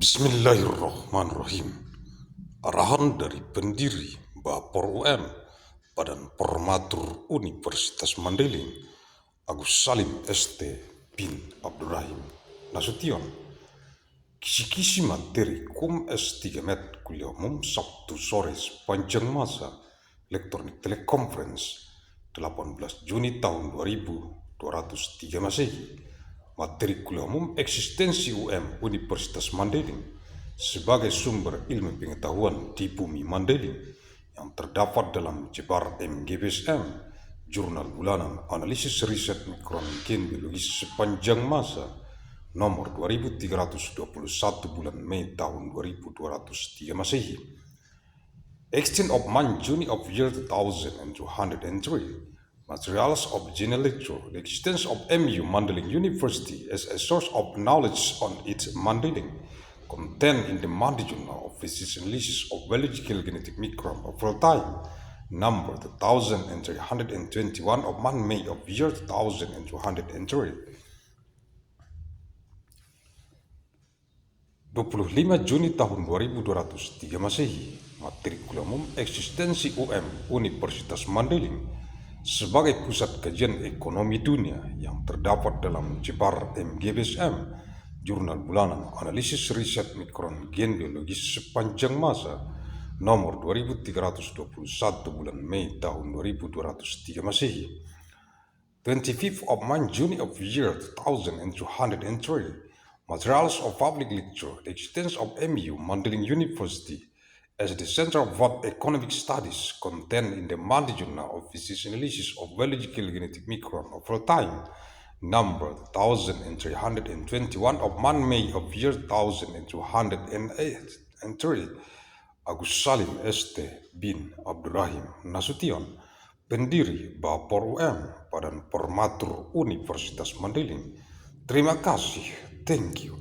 Bismillahirrahmanirrahim. Arahan dari Pendiri Bafor UM, Badan Formatur Universitas Mandailing, Agussalim ST bin Abdur Rahim, Nasution, Kisi materi S3 Kuliah Umum Sabtu sore sepanjang masa, elektronik Teleconference, 18 Juni tahun 2203 Masehi. Materi Kuliah Umum Eksistensi UM Universitas Mandailing sebagai sumber ilmu pengetahuan di Bumi Mandailing yang terdapat dalam JBAR MGB SM, Jurnal Bulanan, Analisis, Riset, Mikron, Biologis sepanjang masa, nomor 2321 bulan Mei tahun 2203 Masehi. Extent of month Juni of year 2203. Materials of General Lecture, the existence of MU Mandailing University as a source of knowledge on its Mandailing, contained in the Monday Journal of Physics Analysis of Biological Genetic Mikron of real time, number 2321 of month May of year 2203. 25 Juni tahun 2203 Masehi, Materi Kuliah Umum Eksistensi UM Universitas Mandailing sebagai pusat kajian ekonomi dunia yang terdapat dalam JBAR MGB SM, Jurnal Bulanan, Analisis, Riset, Mikron, Biologis sepanjang masa, nomor 2321 bulan Mei tahun 2203 Masehi. 25th of month Juni of year 2203. Materials of public lecture, the existence of MU Mandailing University as the Center of World Economic Studies, contained in the Monday Journal of Physics Analysis of Biological Genetic Mikron of real time, number 2321 of month May of year 2203. Agussalim ST bin Abdur Rahim, Nasution, Pendiri Bafor UM, Badan Formatur Universitas Mandailing. Terima kasih. Thank you.